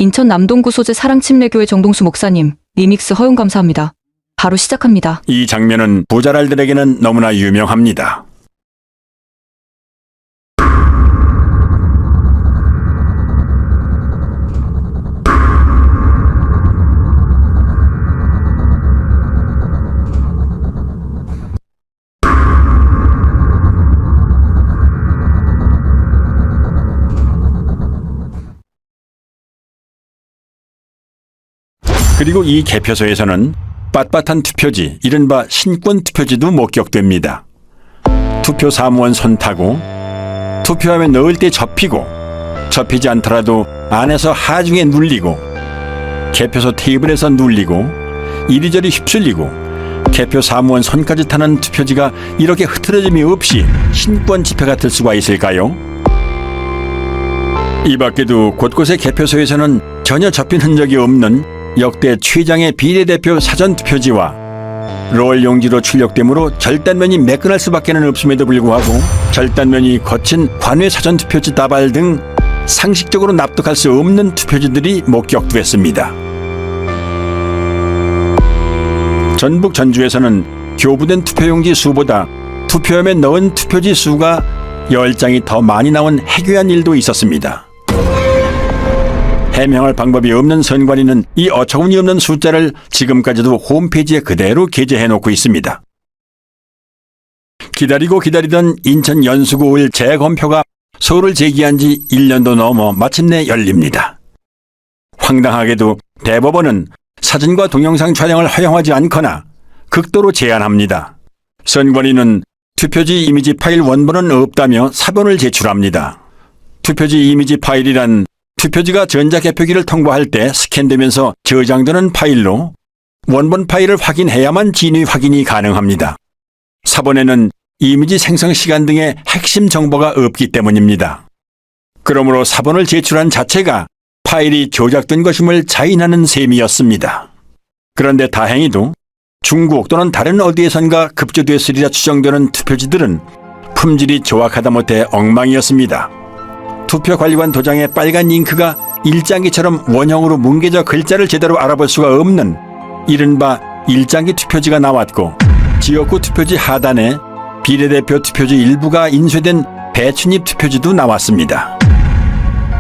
인천 남동구 소재 사랑침례교회 정동수 목사님, 리믹스 허용 감사합니다. 바로 시작합니다. 이 장면은 부자랄들에게는 너무나 유명합니다. 그리고 이 개표소에서는 빳빳한 투표지, 이른바 신권 투표지도 목격됩니다. 투표 사무원 손 타고 투표함에 넣을 때 접히고 접히지 않더라도 안에서 하중에 눌리고 개표소 테이블에서 눌리고 이리저리 휩쓸리고 개표 사무원 손까지 타는 투표지가 이렇게 흐트러짐이 없이 신권 지폐가 될 수가 있을까요? 이 밖에도 곳곳의 개표소에서는 전혀 접힌 흔적이 없는 역대 최장의 비례대표 사전투표지와 롤 용지로 출력되므로 절단면이 매끈할 수밖에는 없음에도 불구하고 절단면이 거친 관외 사전투표지 다발 등 상식적으로 납득할 수 없는 투표지들이 목격됐습니다. 전북 전주에서는 교부된 투표용지 수보다 투표함에 넣은 투표지 수가 10장이 더 많이 나온 해괴한 일도 있었습니다. 해명할 방법이 없는 선관위는 이 어처구니 없는 숫자를 지금까지도 홈페이지에 그대로 게재해놓고 있습니다. 기다리고 기다리던 인천 연수구을 재검표가 소를 제기한 지 1년도 넘어 마침내 열립니다. 황당하게도 대법원은 사진과 동영상 촬영을 허용하지 않거나 극도로 제한합니다. 선관위는 투표지 이미지 파일 원본은 없다며 사본을 제출합니다. 투표지 이미지 파일이란 투표지가 전자개표기를 통과할 때 스캔되면서 저장되는 파일로 원본 파일을 확인해야만 진위 확인이 가능합니다. 사본에는 이미지 생성 시간 등의 핵심 정보가 없기 때문입니다. 그러므로 사본을 제출한 자체가 파일이 조작된 것임을 자인하는 셈이었습니다. 그런데 다행히도 중국 또는 다른 어디에선가 급조됐으리라 추정되는 투표지들은 품질이 조악하다 못해 엉망이었습니다. 투표관리관 도장에 빨간 잉크가 일장기처럼 원형으로 뭉개져 글자를 제대로 알아볼 수가 없는 이른바 일장기 투표지가 나왔고, 지역구 투표지 하단에 비례대표 투표지 일부가 인쇄된 배춧잎 투표지도 나왔습니다.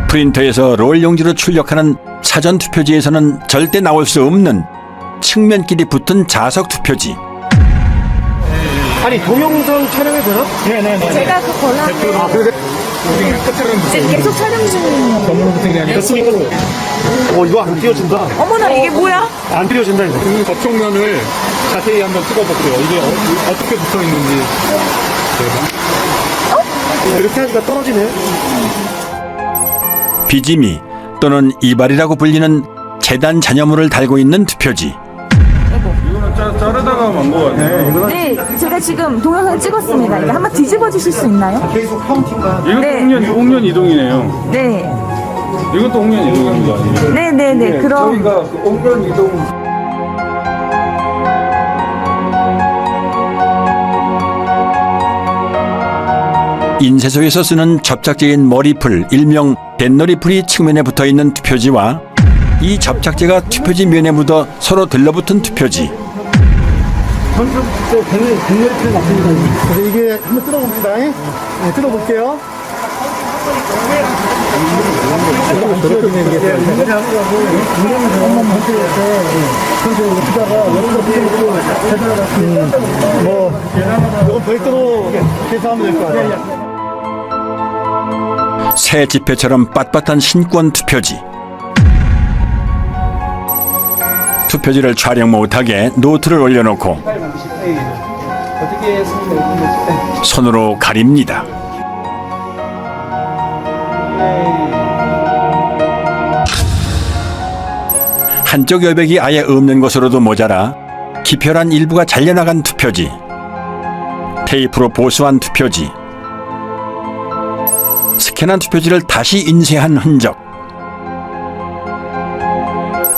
프린터에서 롤 용지로 출력하는 사전 투표지에서는 절대 나올 수 없는 측면끼리 붙은 자석 투표지. 아니 동영상 촬영해도 되나? 네네네. 제가 그 권한을 지금 계속 촬영 중이에요. 됐습니까? 이거 안 띄워진다. 어머나 이게 뭐야? 안 띄워진다 이거. 그 접촉면을 자세히 한번 찍어볼게요. 이게 어떻게 붙어 있는지. 이렇게 하니까 떨어지네. 비지미 또는 이발이라고 불리는 재단 잔여물을 달고 있는 투표지. 이거는 자르다가 만 거 같아요. 네, 제가 지금 동영상 찍었습니다. 이거 한번 뒤집어 주실 수 있나요? 계속 카운팅가. 이것도 네. 홍련 이동이네요. 네, 이것도 홍련 이동인 거 아니에요? 네네네. 그럼 저희가 그 홍련 이동. 인쇄소에서 쓰는 접착제인 머리풀, 일명 댄너리풀이 측면에 붙어있는 투표지와 이 접착제가 투표지 면에 묻어 서로 들러붙은 투표지. 백렬이 맞습니다. 그래서 이게 한번 뜯어봅니다. 네, 뜯어볼게요. 이건 별도로 계산하면 될 것 같아요. 새 지폐처럼 빳빳한 신권 투표지. 투표지를 촬영 못하게 노트를 올려놓고 손으로 가립니다. 한쪽 여백이 아예 없는 것으로도 모자라 기표란 일부가 잘려나간 투표지, 테이프로 보수한 투표지, 스캔한 투표지를 다시 인쇄한 흔적.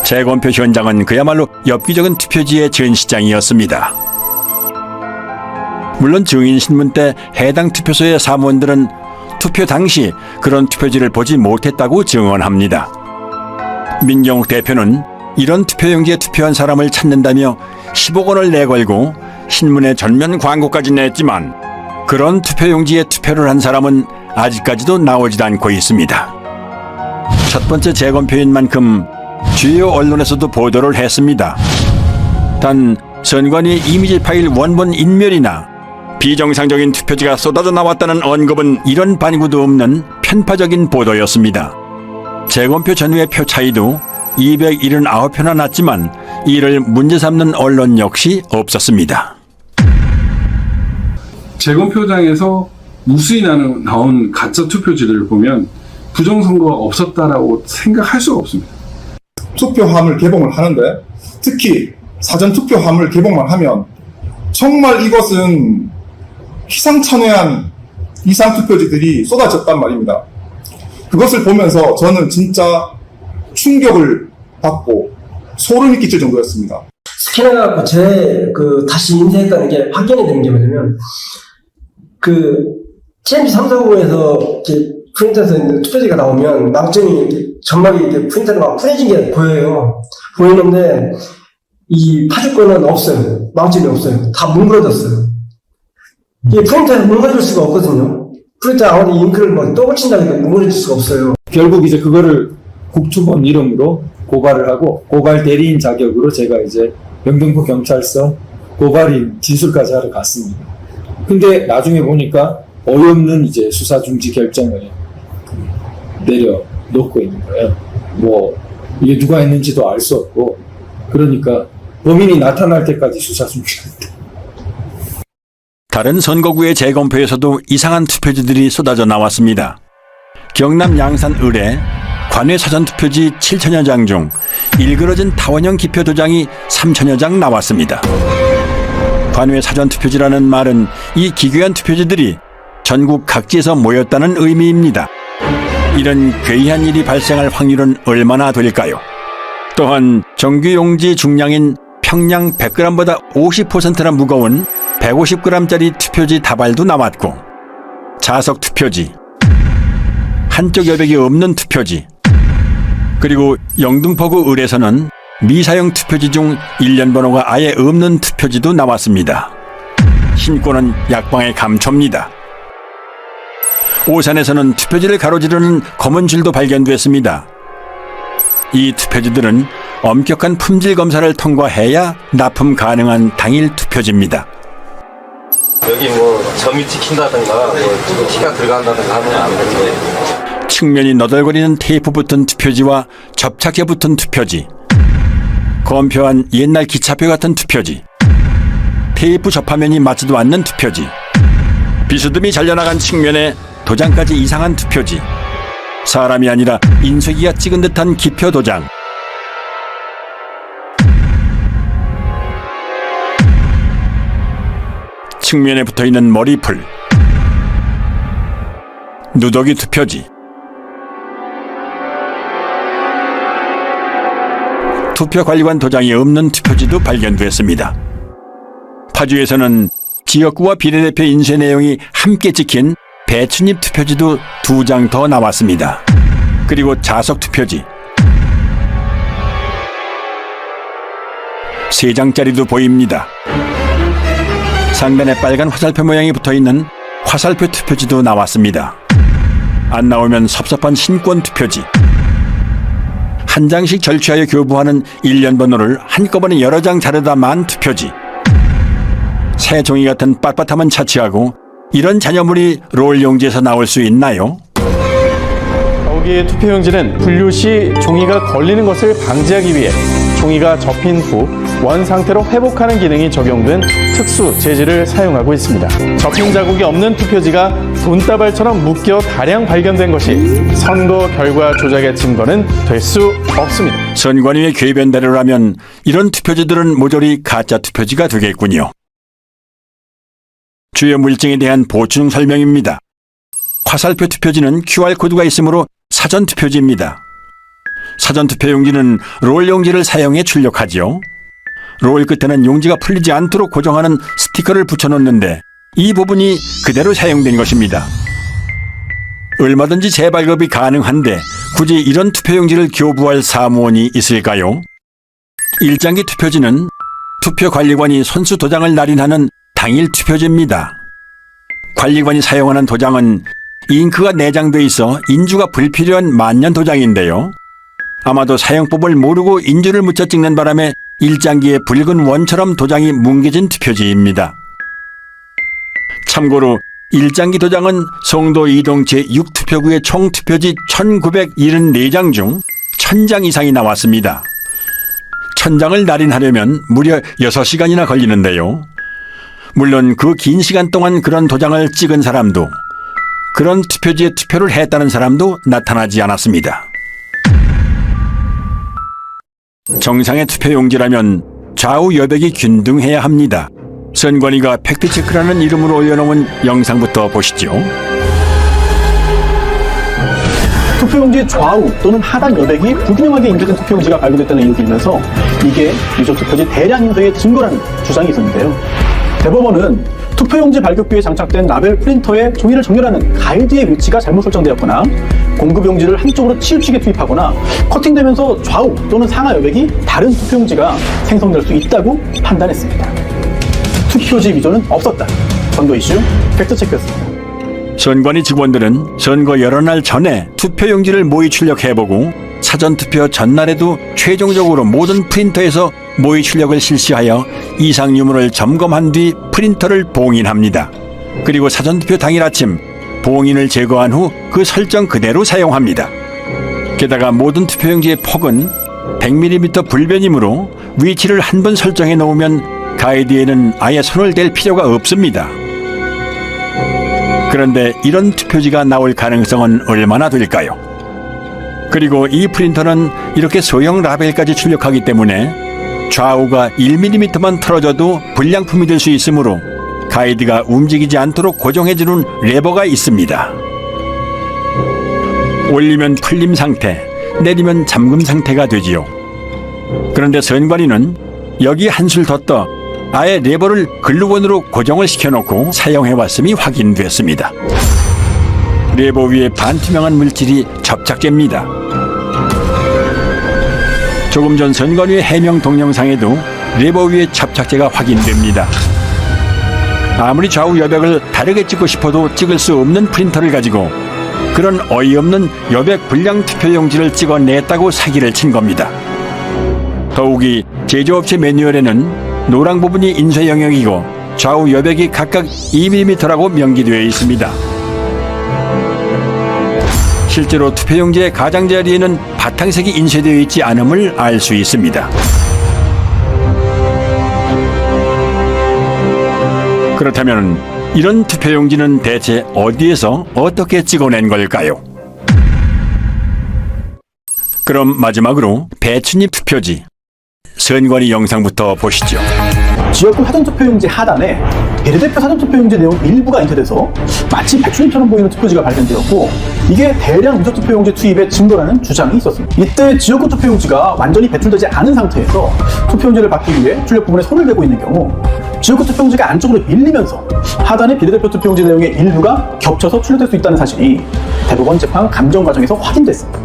재검표 현장은 그야말로 엽기적인 투표지의 전시장이었습니다. 물론 증인신문 때 해당 투표소의 사무원들은 투표 당시 그런 투표지를 보지 못했다고 증언합니다. 민경욱 대표는 이런 투표용지에 투표한 사람을 찾는다며 10억 원을 내걸고 신문에 전면 광고까지 냈지만 그런 투표용지에 투표를 한 사람은 아직까지도 나오지도 않고 있습니다. 첫 번째 재검표인 만큼 주요 언론에서도 보도를 했습니다. 단 선관위의 이미지 파일 원본 인멸이나 비정상적인 투표지가 쏟아져 나왔다는 언급은 이런 반구도 없는 편파적인 보도였습니다. 재검표 전후의 표 차이도 279표나 났지만 이를 문제 삼는 언론 역시 없었습니다. 재검표장에서 무수히 나온 가짜 투표지를 보면 부정선거가 없었다라고 생각할 수가 없습니다. 투표함을 개봉을 하는데 특히 사전투표함을 개봉만 하면 정말 이것은 희상천외한 이상투표지들이 쏟아졌단 말입니다. 그것을 보면서 저는 진짜 충격을 받고 소름이 끼칠 정도였습니다. 스캔해갖고 다시 인쇄했다는 게 확인이 된 게 뭐냐면, TMP 349에서 이렇게 프린터에서 있는 투표지가 나오면 망점이 이렇게 점막이 이렇게 프린터로 막 풀어진 게 보여요. 보이는데, 이 파주권은 없어요. 망점이 없어요. 다 뭉그러졌어요. 이게 프린터에서 뭉그러질 수가 없거든요. 프린터 아무리 잉크를 뭐 또 붙인다고 해도 뭉그러질 수가 없어요. 결국 이제 그거를 국투본 이름으로 고발을 하고 고발 대리인 자격으로 제가 이제 영등포 경찰서 고발인 진술까지 하러 갔습니다. 근데 나중에 보니까 어이없는 이제 수사 중지 결정을 내려놓고 있는 거예요. 뭐 이게 누가 했는지도 알 수 없고, 그러니까 범인이 나타날 때까지 수사 중지한다. 다른 선거구의 재검표에서도 이상한 투표지들이 쏟아져 나왔습니다. 경남 양산 을에 관외 사전투표지 7천여 장 중 일그러진 타원형 기표 도장이 3천여 장 나왔습니다. 관외 사전투표지라는 말은 이 기괴한 투표지들이 전국 각지에서 모였다는 의미입니다. 이런 괴이한 일이 발생할 확률은 얼마나 될까요? 또한 정규용지 중량인 평량 100g보다 50%나 무거운 150g짜리 투표지 다발도 나왔고, 자석 투표지, 한쪽 여백이 없는 투표지, 그리고 영등포구 을에서는 미사용 투표지 중 일련 번호가 아예 없는 투표지도 나왔습니다. 신고는 약방의 감초입니다. 오산에서는 투표지를 가로지르는 검은 줄도 발견됐습니다. 이 투표지들은 엄격한 품질 검사를 통과해야 납품 가능한 당일 투표지입니다. 여기 뭐 점이 찍힌다든가 뭐 티가 들어간다든가 하면 안 되는데, 측면이 너덜거리는 테이프 붙은 투표지와 접착제 붙은 투표지, 검표한 옛날 기차표 같은 투표지, 테이프 접화면이 맞지도 않는 투표지, 비스듬히 잘려나간 측면에 도장까지 이상한 투표지, 사람이 아니라 인쇄기가 찍은 듯한 기표 도장, 측면에 붙어있는 머리풀, 누더기 투표지, 투표관리관 도장이 없는 투표지도 발견됐습니다. 파주에서는 지역구와 비례대표 인쇄 내용이 함께 찍힌 배춧잎 투표지도 2장 더 나왔습니다. 그리고 자석 투표지 3장짜리도 보입니다. 상단에 빨간 화살표 모양이 붙어있는 화살표 투표지도 나왔습니다. 안 나오면 섭섭한 신권 투표지, 한 장씩 절취하여 교부하는 일련 번호를 한꺼번에 여러 장 자르다 만 투표지, 새 종이 같은 빳빳함은 차치하고 이런 잔여물이 롤 용지에서 나올 수 있나요? 여기에 투표용지는 분류 시 종이가 걸리는 것을 방지하기 위해 종이가 접힌 후 원 상태로 회복하는 기능이 적용된 특수 재질을 사용하고 있습니다. 접힌 자국이 없는 투표지가 돈다발처럼 묶여 다량 발견된 것이 선거 결과 조작의 증거는 될 수 없습니다. 선관위의 궤변대로라면 이런 투표지들은 모조리 가짜 투표지가 되겠군요. 주요 물증에 대한 보충 설명입니다. 화살표 투표지는 QR코드가 있으므로 사전투표지입니다. 사전투표용지는 롤 용지를 사용해 출력하지요. 롤 끝에는 용지가 풀리지 않도록 고정하는 스티커를 붙여놓는데 이 부분이 그대로 사용된 것입니다. 얼마든지 재발급이 가능한데 굳이 이런 투표용지를 교부할 사무원이 있을까요? 일장기 투표지는 투표관리관이 손수 도장을 날인하는 당일 투표지입니다. 관리관이 사용하는 도장은 잉크가 내장돼 있어 인주가 불필요한 만년 도장인데요. 아마도 사용법을 모르고 인주를 묻혀 찍는 바람에 일장기에 붉은 원처럼 도장이 뭉개진 투표지입니다. 참고로 일장기 도장은 송도 이동 제6투표구의 총 투표지 1974장 중 1000장 이상이 나왔습니다. 1000장을 날인하려면 무려 6시간이나 걸리는데요. 물론 그 긴 시간 동안 그런 도장을 찍은 사람도, 그런 투표지에 투표를 했다는 사람도 나타나지 않았습니다. 정상의 투표용지라면 좌우 여백이 균등해야 합니다. 선관위가 팩트체크라는 이름으로 올려놓은 영상부터 보시죠. 투표용지의 좌우 또는 하단 여백이 불균형하게 인쇄된 투표용지가 발견됐다는 의혹이 있면서 이게 유족투표지 대량 인쇄의 증거라는 주장이 있었는데요. 대법원은 투표용지 발급기에 장착된 라벨 프린터에 종이를 정렬하는 가이드의 위치가 잘못 설정되었거나 공급용지를 한쪽으로 치우치게 투입하거나 커팅되면서 좌우 또는 상하 여백이 다른 투표용지가 생성될 수 있다고 판단했습니다. 투표지 위조는 없었다. 선거 이슈 팩트체크였습니다. 선관위 직원들은 선거 여러 날 전에 투표용지를 모의 출력해보고 사전투표 전날에도 최종적으로 모든 프린터에서 모의 출력을 실시하여 이상 유무를 점검한 뒤 프린터를 봉인합니다. 그리고 사전투표 당일 아침 봉인을 제거한 후 그 설정 그대로 사용합니다. 게다가 모든 투표용지의 폭은 100mm 불변이므로 위치를 한 번 설정해 놓으면 가이드에는 아예 손을 댈 필요가 없습니다. 그런데 이런 투표지가 나올 가능성은 얼마나 될까요? 그리고 이 프린터는 이렇게 소형 라벨까지 출력하기 때문에 좌우가 1mm만 틀어져도 불량품이 될 수 있으므로 가이드가 움직이지 않도록 고정해주는 레버가 있습니다. 올리면 풀림 상태, 내리면 잠금 상태가 되지요. 그런데 선관위는 여기 한술 더 떠 아예 레버를 글루건으로 고정을 시켜놓고 사용해왔음이 확인됐습니다. 레버 위에 반투명한 물질이 접착제입니다. 조금 전 선관위 해명 동영상에도 레버 위에 접착제가 확인됩니다. 아무리 좌우 여백을 다르게 찍고 싶어도 찍을 수 없는 프린터를 가지고 그런 어이없는 여백 불량 투표용지를 찍어냈다고 사기를 친 겁니다. 더욱이 제조업체 매뉴얼에는 노랑 부분이 인쇄 영역이고 좌우 여백이 각각 2mm라고 명기되어 있습니다. 실제로 투표용지의 가장자리에는 바탕색이 인쇄되어 있지 않음을 알 수 있습니다. 그렇다면 이런 투표용지는 대체 어디에서 어떻게 찍어낸 걸까요? 그럼 마지막으로 배춧잎 투표지 선관위 영상부터 보시죠. 지역구 사전투표용지 하단에 비례대표 사전투표용지 내용 일부가 인쇄돼서 마치 배춧잎처럼 보이는 투표지가 발견되었고 이게 대량 유족투표용지 투입의 증거라는 주장이 있었습니다. 이때 지역구 투표용지가 완전히 배출되지 않은 상태에서 투표용지를 받기 위해 출력 부분에 손을 대고 있는 경우 지역구 투표용지가 안쪽으로 밀리면서 하단의 비례대표 투표용지 내용의 일부가 겹쳐서 출력될 수 있다는 사실이 대법원 재판 감정 과정에서 확인됐습니다.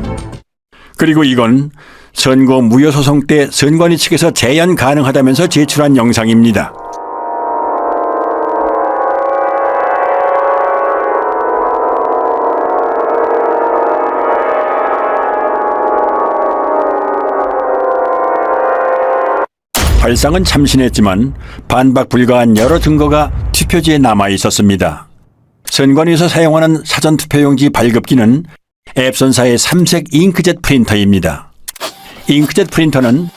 그리고 이건 선거 무효소송 때 선관위 측에서 재연 가능하다면서 제출한 영상입니다. 발상은 참신했지만 반박 불가한 여러 증거가 투표지에 남아 있었습니다. 선관위에서 사용하는 사전투표용지 발급기는 앱선사의 3색 잉크젯 프린터입니다. 잉크젯 프린터는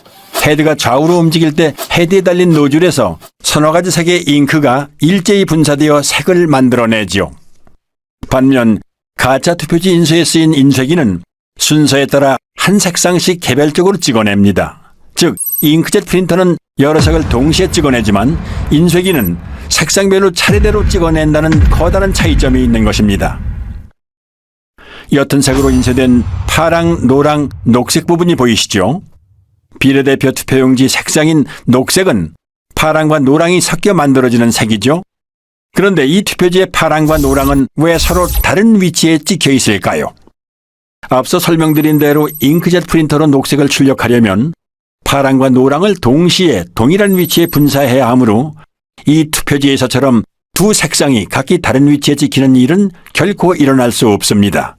헤드가 좌우로 움직일 때 헤드에 달린 노즐에서 서너 가지 색의 잉크가 일제히 분사되어 색을 만들어내지요. 반면 가짜 투표지 인쇄에 쓰인 인쇄기는 순서에 따라 한 색상씩 개별적으로 찍어냅니다. 즉 잉크젯 프린터는 여러 색을 동시에 찍어내지만 인쇄기는 색상별로 차례대로 찍어낸다는 커다란 차이점이 있는 것입니다. 옅은 색으로 인쇄된 파랑, 노랑, 녹색 부분이 보이시죠? 비례대표 투표용지 색상인 녹색은 파랑과 노랑이 섞여 만들어지는 색이죠. 그런데 이 투표지의 파랑과 노랑은 왜 서로 다른 위치에 찍혀 있을까요? 앞서 설명드린 대로 잉크젯 프린터로 녹색을 출력하려면 파랑과 노랑을 동시에 동일한 위치에 분사해야 하므로 이 투표지에서처럼 두 색상이 각기 다른 위치에 찍히는 일은 결코 일어날 수 없습니다.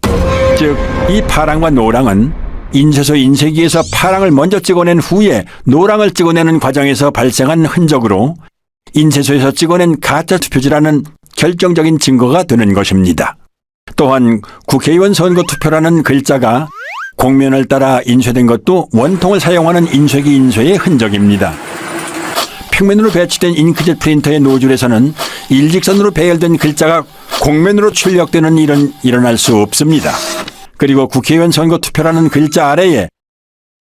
즉, 이 파랑과 노랑은 인쇄소 인쇄기에서 파랑을 먼저 찍어낸 후에 노랑을 찍어내는 과정에서 발생한 흔적으로 인쇄소에서 찍어낸 가짜 투표지라는 결정적인 증거가 되는 것입니다. 또한 국회의원 선거 투표라는 글자가 곡면을 따라 인쇄된 것도 원통을 사용하는 인쇄기 인쇄의 흔적입니다. 평면으로 배치된 잉크젯 프린터의 노즐에서는 일직선으로 배열된 글자가 곡면으로 출력되는 일은 일어날 수 없습니다. 그리고 국회의원 선거 투표라는 글자 아래에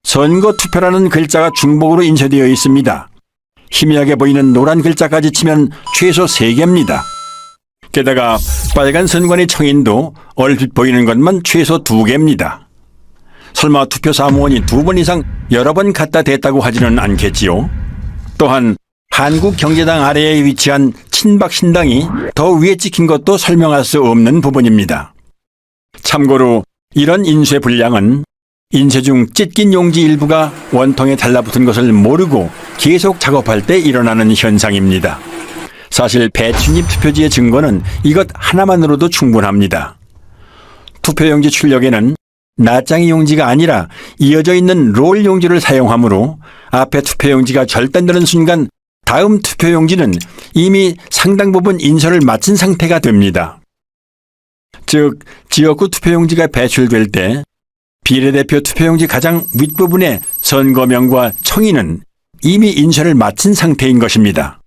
선거 투표라는 글자가 중복으로 인쇄되어 있습니다. 희미하게 보이는 노란 글자까지 치면 최소 3개입니다. 게다가 빨간 선관위 청인도 얼핏 보이는 것만 최소 2개입니다. 설마 투표 사무원이 2번 이상 여러 번 갖다 댔다고 하지는 않겠지요. 또한 한국경제당 아래에 위치한 친박신당이 더 위에 찍힌 것도 설명할 수 없는 부분입니다. 참고로 이런 인쇄 분량은 인쇄 중 찢긴 용지 일부가 원통에 달라붙은 것을 모르고 계속 작업할 때 일어나는 현상입니다. 사실 배춧잎 투표지의 증거는 이것 하나만으로도 충분합니다. 투표용지 출력에는 낱장이 용지가 아니라 이어져 있는 롤 용지를 사용하므로 앞에 투표용지가 절단되는 순간 다음 투표용지는 이미 상당 부분 인쇄를 마친 상태가 됩니다. 즉, 지역구 투표용지가 배출될 때 비례대표 투표용지 가장 윗부분의 선거명과 청인은 이미 인쇄를 마친 상태인 것입니다.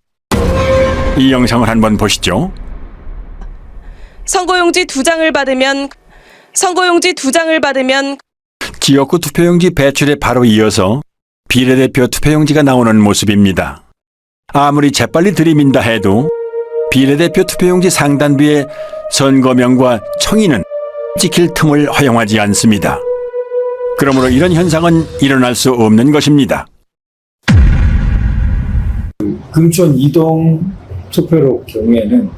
이 영상을 한번 보시죠. 선거용지 2장을 받으면 지역구 투표용지 배출에 바로 이어서 비례대표 투표용지가 나오는 모습입니다. 아무리 재빨리 들이민다 해도 비례대표 투표용지 상단부에 선거명과 청인은 찍힐 틈을 허용하지 않습니다. 그러므로 이런 현상은 일어날 수 없는 것입니다. 금촌 이동 투표로 경우에는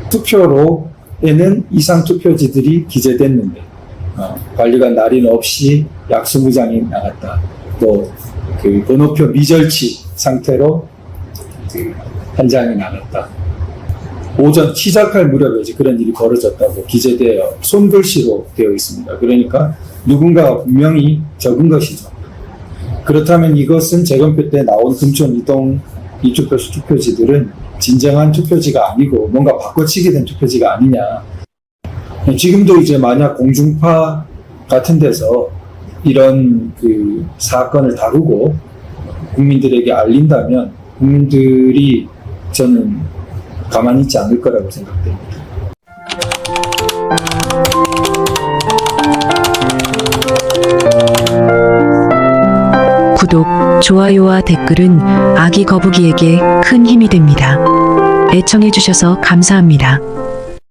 투표로에는 이상 투표지들이 기재됐는데 관리관 날인 없이 약수무장이 나갔다. 또 그 번호표 미절치 상태로 한 장이 나갔다. 오전 시작할 무렵에 그런 일이 벌어졌다고 기재되어 손글씨로 되어 있습니다. 그러니까 누군가가 분명히 적은 것이죠. 그렇다면 이것은 재검표 때 나온 금촌 이동 이투표소 투표지들은 진정한 투표지가 아니고 뭔가 바꿔치기 된 투표지가 아니냐. 지금도 이제 만약 공중파 같은 데서 이런 그 사건을 다루고 국민들에게 알린다면 국민들이 저는 가만히 있지 않을 거라고 생각됩니다. 구독, 좋아요와 댓글은 아기 거북이에게 큰 힘이 됩니다. 애청해주셔서 감사합니다.